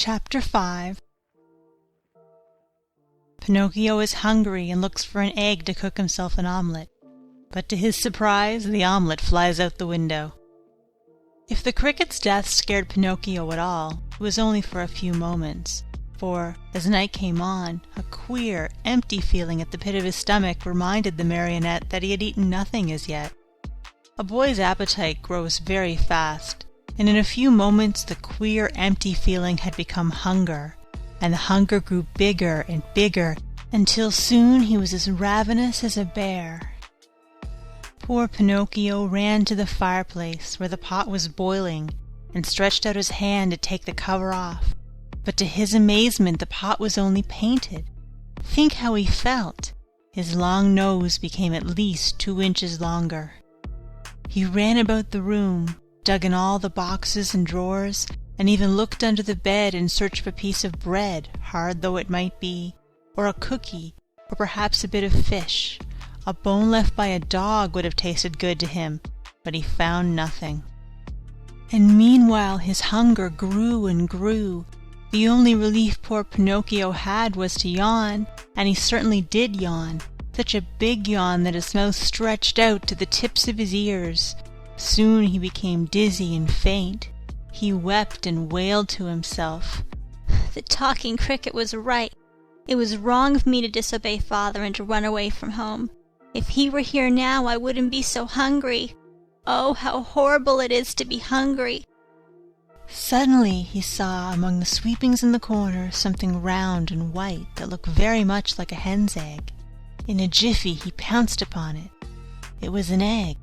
Chapter 5. Pinocchio is hungry and looks for an egg to cook himself an omelette, but to his surprise the omelette flies out the window. If the cricket's death scared Pinocchio at all, it was only for a few moments, for, as night came on, a queer, empty feeling at the pit of his stomach reminded the marionette that he had eaten nothing as yet. A boy's appetite grows very fast, and in a few moments the queer, empty feeling had become hunger, and the hunger grew bigger and bigger, until soon he was as ravenous as a bear. Poor Pinocchio ran to the fireplace where the pot was boiling, and stretched out his hand to take the cover off, but to his amazement the pot was only painted. Think how he felt! His long nose became at least 2 inches longer. He ran about the room, dug in all the boxes and drawers, and even looked under the bed in search of a piece of bread, hard though it might be, or a cookie, or perhaps a bit of fish. A bone left by a dog would have tasted good to him, but he found nothing. And meanwhile his hunger grew and grew. The only relief poor Pinocchio had was to yawn, and he certainly did yawn, such a big yawn that his mouth stretched out to the tips of his ears. Soon he became dizzy and faint. He wept and wailed to himself. The talking cricket was right. It was wrong of me to disobey father and to run away from home. If he were here now, I wouldn't be so hungry. Oh, how horrible it is to be hungry. Suddenly he saw among the sweepings in the corner something round and white that looked very much like a hen's egg. In a jiffy he pounced upon it. It was an egg.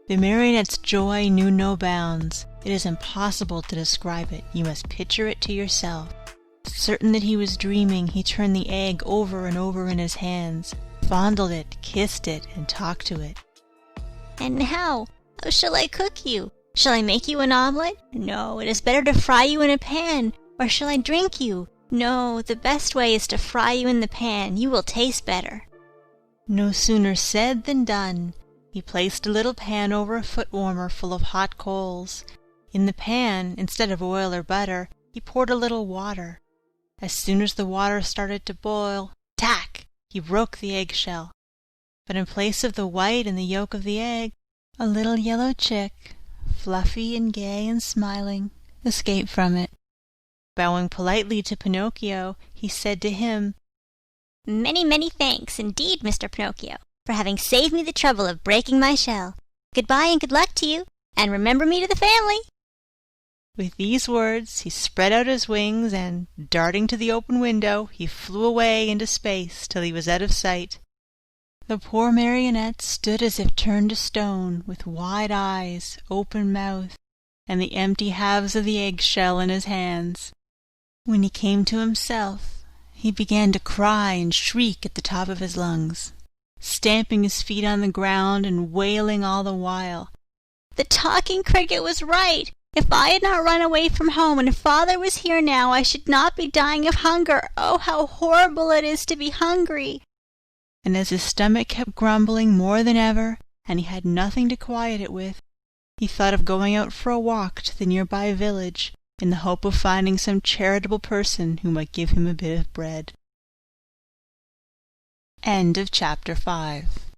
The marionette's joy knew no bounds. It is impossible to describe it. You must picture it to yourself. Certain that he was dreaming, he turned the egg over and over in his hands, fondled it, kissed it, and talked to it. And now, how shall I cook you? Shall I make you an omelette? No, it is better to fry you in a pan. Or shall I drink you? No, the best way is to fry you in the pan. You will taste better. No sooner said than done. He placed a little pan over a foot warmer full of hot coals. In the pan, instead of oil or butter, he poured a little water. As soon as the water started to boil, tack! He broke the eggshell. But in place of the white and the yolk of the egg, a little yellow chick, fluffy and gay and smiling, escaped from it. Bowing politely to Pinocchio, he said to him, "Many, many thanks indeed, Mr. Pinocchio, for having saved me the trouble of breaking my shell. Goodbye and good luck to you, and remember me to the family." With these words he spread out his wings, and, darting to the open window, he flew away into space till he was out of sight. The poor marionette stood as if turned to stone, with wide eyes, open mouth, and the empty halves of the egg-shell in his hands. When he came to himself, he began to cry and shriek at the top of his lungs, stamping his feet on the ground and wailing all the while. The talking cricket was right. If I had not run away from home and father was here now, I should not be dying of hunger. Oh, how horrible it is to be hungry. And as his stomach kept grumbling more than ever, and he had nothing to quiet it with, he thought of going out for a walk to the nearby village, in the hope of finding some charitable person who might give him a bit of bread. End of Chapter 5.